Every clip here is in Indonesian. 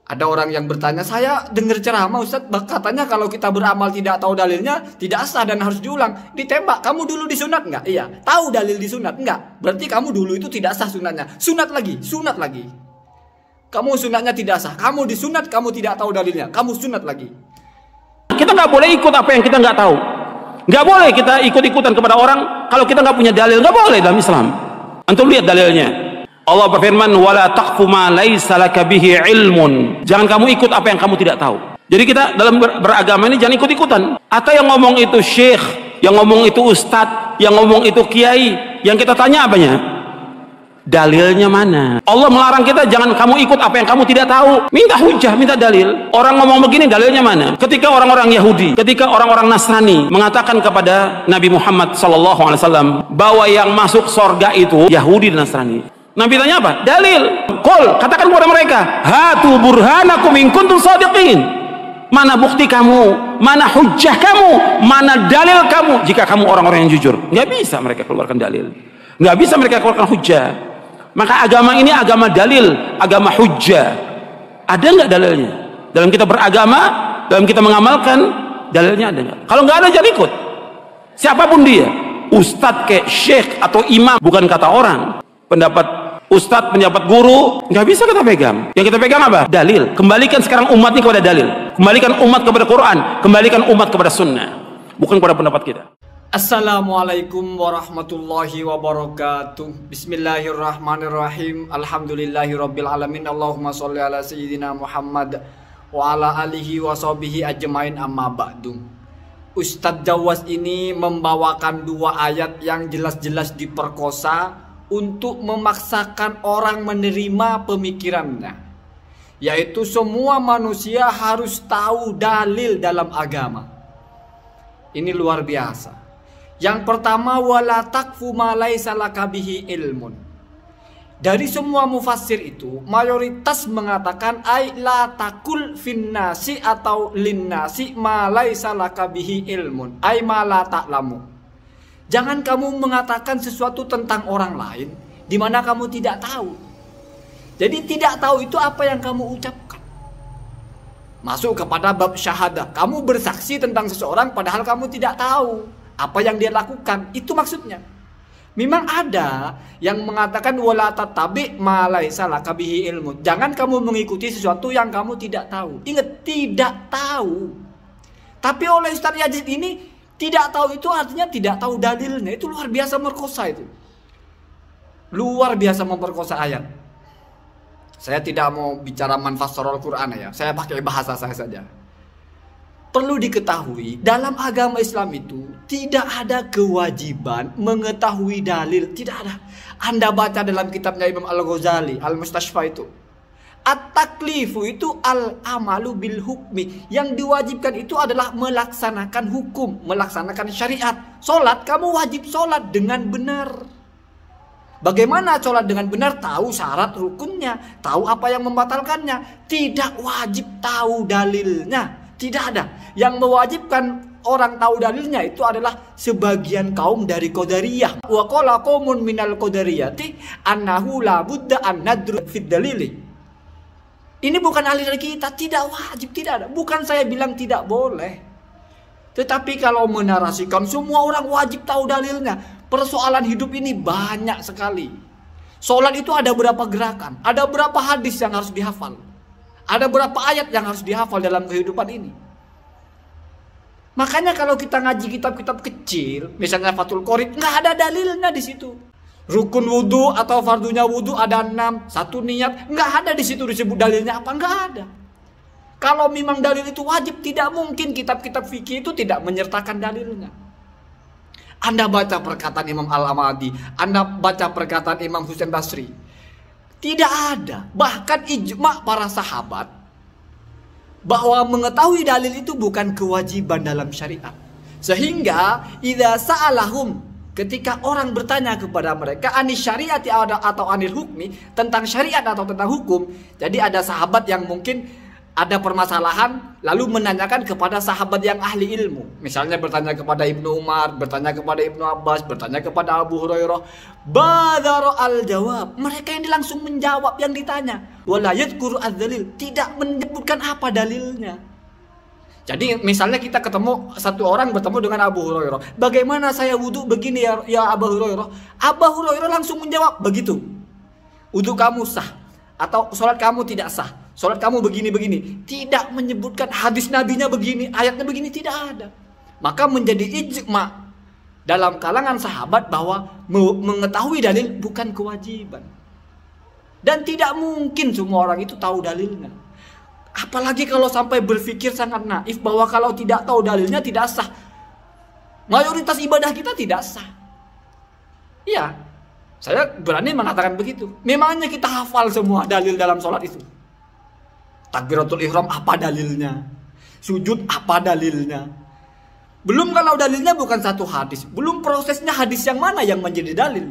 Ada orang yang bertanya, saya dengar ceramah Ustadz, katanya kalau kita beramal tidak tahu dalilnya, tidak sah dan harus diulang. Ditembak, kamu dulu disunat nggak? Iya. Tahu dalil disunat? Nggak. Berarti kamu dulu itu tidak sah sunatnya. Sunat lagi, sunat lagi. Kamu sunatnya tidak sah. Kamu disunat, kamu tidak tahu dalilnya. Kamu sunat lagi. Kita nggak boleh ikut apa yang kita nggak tahu. Nggak boleh kita ikut-ikutan kepada orang kalau kita nggak punya dalil. Nggak boleh dalam Islam. Antum lihat dalilnya. Allah berfirman, "Wala taqfu ma laisa laka bihi ilmun." Jangan kamu ikut apa yang kamu tidak tahu. Jadi kita dalam beragama ini jangan ikut-ikutan. Atau yang ngomong itu syekh, yang ngomong itu ustadz, yang ngomong itu kiai, yang kita tanya apanya? Dalilnya mana? Allah melarang kita jangan kamu ikut apa yang kamu tidak tahu. Minta hujah, minta dalil. Orang ngomong begini, dalilnya mana? Ketika orang-orang Yahudi, ketika orang-orang Nasrani mengatakan kepada Nabi Muhammad SAW bahwa yang masuk sorga itu Yahudi dan Nasrani. Nabi tanya apa? Dalil. Qul, katakan kepada mereka, hatu burhanakum in kuntum shadiqin. Mana bukti kamu? Mana hujjah kamu? Mana dalil kamu? Jika kamu orang-orang yang jujur. Nggak bisa mereka keluarkan dalil. Nggak bisa mereka keluarkan hujjah. Maka agama ini agama dalil, agama hujjah. Ada nggak dalilnya? Dalam kita beragama, dalam kita mengamalkan, dalilnya ada nggak? Kalau nggak ada, jangan ikut. Siapapun dia, ustadz kayak syekh atau imam, bukan kata orang. Pendapat ustadz, pendapat guru, nggak bisa kita pegang. Yang kita pegang apa? Dalil. Kembalikan sekarang umat ini kepada dalil. Kembalikan umat kepada Quran. Kembalikan umat kepada sunnah. Bukan kepada pendapat kita. Assalamualaikum warahmatullahi wabarakatuh. Bismillahirrahmanirrahim. Alhamdulillahirrabbilalamin. Allahumma sholli ala sayyidina Muhammad wa ala alihi wa sahbihi ajmain, amma ba'du. Ustadz Jawas ini membawakan dua ayat yang jelas-jelas diperkosa untuk memaksakan orang menerima pemikirannya, yaitu semua manusia harus tahu dalil dalam agama. Ini luar biasa. Yang pertama, wala taqfu ma laisa laka bihi ilmun. Dari semua mufassir itu mayoritas mengatakan ay la taqul finnasi atau linnasi ma laisa laka bihi ilmun, ay ma la ta'lamu. Jangan kamu mengatakan sesuatu tentang orang lain di mana kamu tidak tahu. Jadi tidak tahu itu apa yang kamu ucapkan. Masuk kepada bab syahadah. Kamu bersaksi tentang seseorang padahal kamu tidak tahu apa yang dia lakukan. Itu maksudnya. Memang ada yang mengatakan wala tatabi ma laisa laka bihi ilmun. Jangan kamu mengikuti sesuatu yang kamu tidak tahu. Ingat, tidak tahu. Tapi oleh Ustaz Yazid ini, tidak tahu itu artinya tidak tahu dalilnya. Itu luar biasa merkosa itu. Luar biasa memperkosa ayat. Saya tidak mau bicara manfassarul Quran ya. Saya pakai bahasa saya saja. Perlu diketahui, dalam agama Islam itu tidak ada kewajiban mengetahui dalil. Tidak ada. Anda baca dalam kitabnya Imam Al-Ghazali, Al-Mustashfa itu. At-taklifu itu al-amalu bil hukmi. Yang diwajibkan itu adalah melaksanakan hukum, melaksanakan syariat. Sholat, kamu wajib sholat dengan benar. Bagaimana sholat dengan benar? Tahu syarat rukunnya, tahu apa yang membatalkannya. Tidak wajib tahu dalilnya. Tidak ada. Yang mewajibkan orang tahu dalilnya itu adalah sebagian kaum dari Qadariyah. Wa qala qaumun minal qadariyati annahu la budda an nadru fid dalili. Ini bukan aliran kita, tidak wajib, tidak ada. Bukan saya bilang tidak boleh. Tetapi kalau menarasikan semua orang wajib tahu dalilnya, persoalan hidup ini banyak sekali. Sholat itu ada berapa gerakan, ada berapa hadis yang harus dihafal, ada berapa ayat yang harus dihafal dalam kehidupan ini. Makanya kalau kita ngaji kitab-kitab kecil, misalnya Fathul Qorib, nggak ada dalilnya di situ. Rukun wudhu atau fardunya wudhu ada 6, satu niat, nggak ada di situ disebut dalilnya apa, nggak ada. Kalau memang dalil itu wajib, tidak mungkin kitab-kitab fikih itu tidak menyertakan dalilnya. Anda baca perkataan Imam Al-Amadi, Anda baca perkataan Imam Husain Basri, tidak ada. Bahkan ijma para sahabat bahwa mengetahui dalil itu bukan kewajiban dalam syariat. Sehingga idza sa'alahum, ketika orang bertanya kepada mereka anis syariati atau anil hukmi, tentang syariat atau tentang hukum. Jadi ada sahabat yang mungkin ada permasalahan lalu menanyakan kepada sahabat yang ahli ilmu. Misalnya bertanya kepada Ibnu Umar, bertanya kepada Ibnu Abbas, bertanya kepada Abu Hurairah. Badara al-jawab. Mereka yang langsung menjawab yang ditanya. Wala yadhkuru ad-dalil. Tidak menyebutkan apa dalilnya. Jadi misalnya kita ketemu, satu orang bertemu dengan Abu Hurairah. Bagaimana saya wudhu begini ya Abu Hurairah? Abu Hurairah langsung menjawab begitu. Wudhu kamu sah atau sholat kamu tidak sah. Sholat kamu begini-begini. Tidak menyebutkan hadis nabinya begini, ayatnya begini, tidak ada. Maka menjadi ijma dalam kalangan sahabat bahwa mengetahui dalil bukan kewajiban. Dan tidak mungkin semua orang itu tahu dalilnya. Apalagi kalau sampai berpikir sangat naif bahwa kalau tidak tahu dalilnya tidak sah. Mayoritas ibadah kita tidak sah. Iya, saya berani mengatakan begitu. Memangnya kita hafal semua dalil dalam sholat itu? Takbiratul ihram apa dalilnya? Sujud apa dalilnya? Belum kalau dalilnya bukan satu hadis. Belum prosesnya hadis yang mana yang menjadi dalil.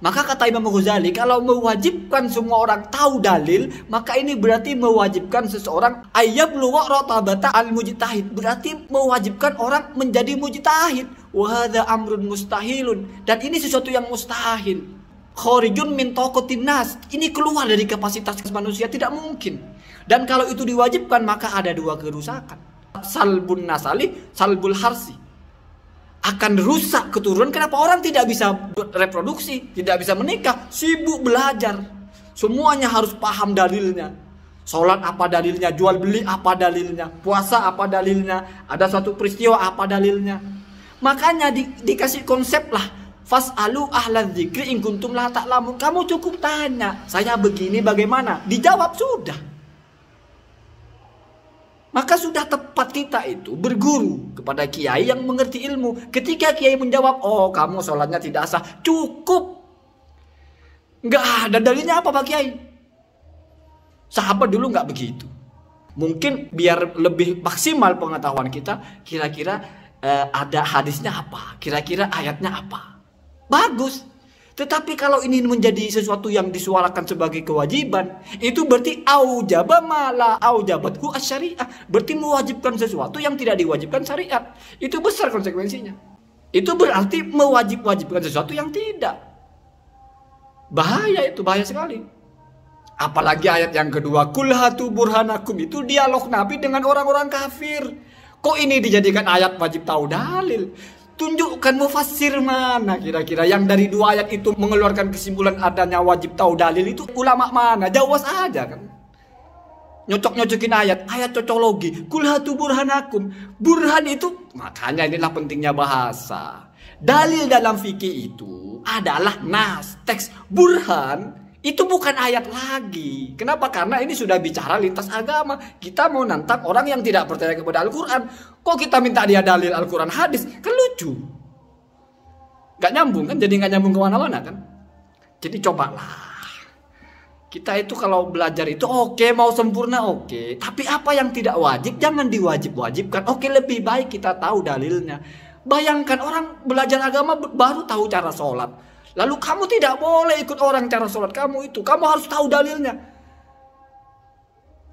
Maka kata Imam Ghazali, kalau mewajibkan semua orang tahu dalil, maka ini berarti mewajibkan seseorang ayyabluwa rotabata al-mujtahid. Berarti mewajibkan orang menjadi mujtahid. Wa hadza amrun mustahilun. Dan ini sesuatu yang mustahil. Kharijun min taqatin nas. Ini keluar dari kapasitas manusia, tidak mungkin. Dan kalau itu diwajibkan maka ada dua kerusakan. Salbun nasali, salbul harsi. Akan rusak keturunan. Kenapa orang tidak bisa reproduksi, tidak bisa menikah, sibuk belajar. Semuanya harus paham dalilnya. Sholat apa dalilnya, jual beli apa dalilnya, puasa apa dalilnya, ada suatu peristiwa apa dalilnya. Makanya dikasih konsep lah. Fas'alu ahlal dzikri in kuntum la ta'lamun. Kamu cukup tanya, saya begini bagaimana? Dijawab sudah. Maka sudah tepat kita itu berguru kepada kiai yang mengerti ilmu. Ketika kiai menjawab, oh kamu sholatnya tidak sah, cukup. Nggak ada dalilnya apa Pak Kiai? Sahabat dulu nggak begitu. Mungkin biar lebih maksimal pengetahuan kita, kira-kira ada hadisnya apa? Kira-kira ayatnya apa? Bagus. Tetapi kalau ini menjadi sesuatu yang disuarakan sebagai kewajiban, itu berarti aujaba mala aujabathu asy-syariah. Berarti mewajibkan sesuatu yang tidak diwajibkan syariat. Itu besar konsekuensinya. Itu berarti mewajibkan sesuatu yang tidak. Bahaya itu, bahaya sekali. Apalagi ayat yang kedua, kul hatu burhanakum, itu dialog Nabi dengan orang-orang kafir. Kok ini dijadikan ayat wajib tahu dalil? Tunjukkan mufassir mana kira-kira yang dari dua ayat itu mengeluarkan kesimpulan adanya wajib tahu dalil itu ulama mana? Jawas aja kan. Nyocok-nyocokin ayat cocologi. Kul hatu burhanakum. Burhan itu, makanya inilah pentingnya bahasa. Dalil dalam fikih itu adalah nas, teks. Burhan itu bukan ayat lagi. Kenapa? Karena ini sudah bicara lintas agama. Kita mau nantang orang yang tidak percaya kepada Al-Quran. Kok kita minta dia dalil Al-Quran hadis? Kan lucu. Gak nyambung kan? Jadi gak nyambung kemana-mana kan? Jadi cobalah. Kita itu kalau belajar itu oke, mau sempurna oke. Tapi apa yang tidak wajib jangan diwajib-wajibkan. Oke, lebih baik kita tahu dalilnya. Bayangkan orang belajar agama baru tahu cara sholat. Lalu kamu tidak boleh ikut orang cara sholat kamu itu. Kamu harus tahu dalilnya.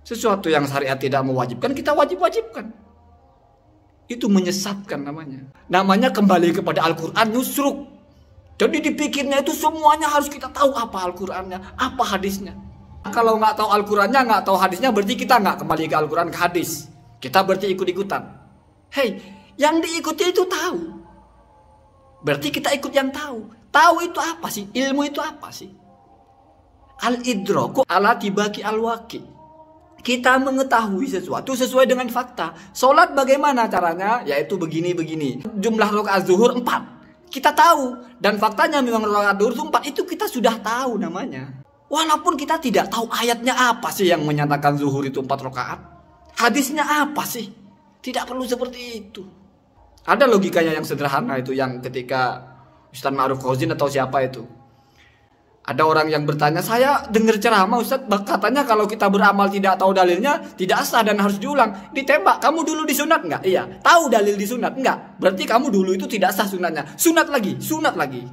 Sesuatu yang syariat tidak mewajibkan, kita wajib-wajibkan. Itu menyesatkan namanya. Namanya kembali kepada Al-Quran nusruk. Jadi dipikirnya itu semuanya harus kita tahu apa Al-Qurannya, apa hadisnya. Kalau nggak tahu Al-Qurannya, nggak tahu hadisnya, berarti kita nggak kembali ke Al-Quran, ke hadis. Kita berarti ikut-ikutan. Hei, yang diikuti itu tahu. Berarti kita ikut yang tahu. Tahu itu apa sih? Ilmu itu apa sih? Al-idraku ala tibaki al-waqi. Kita mengetahui sesuatu sesuai dengan fakta. Sholat bagaimana caranya? Yaitu begini-begini. Jumlah rakaat zuhur 4. Kita tahu. Dan faktanya memang rakaat zuhur 4. Itu kita sudah tahu namanya. Walaupun kita tidak tahu ayatnya apa sih yang menyatakan zuhur itu 4 rakaat. Hadisnya apa sih? Tidak perlu seperti itu. Ada logikanya yang sederhana itu, yang ketika Ustaz Ma'ruf Qauzin atau siapa itu, ada orang yang bertanya, saya dengar ceramah Ustaz, katanya kalau kita beramal tidak tahu dalilnya tidak sah dan harus diulang. Ditembak, kamu dulu disunat enggak? Iya. Tahu dalil disunat? Enggak. Berarti kamu dulu itu tidak sah sunatnya. Sunat lagi, sunat lagi.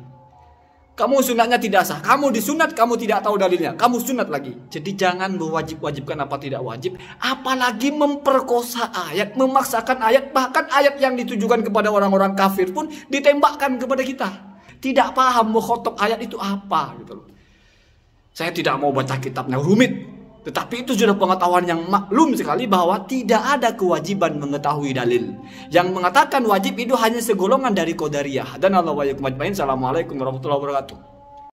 Kamu sunatnya tidak sah. Kamu disunat, kamu tidak tahu dalilnya. Kamu sunat lagi. Jadi jangan mewajib-wajibkan apa tidak wajib. Apalagi memperkosa ayat, memaksakan ayat. Bahkan ayat yang ditujukan kepada orang-orang kafir pun ditembakkan kepada kita. Tidak paham mukhotob ayat itu apa gitu loh. Saya tidak mau baca kitabnya rumit. Tetapi itu sudah pengetahuan yang maklum sekali bahwa tidak ada kewajiban mengetahui dalil. Yang mengatakan wajib itu hanya segolongan dari Qadariyah. Dan Allah wa yakum ajmain. Assalamualaikum warahmatullahi wabarakatuh.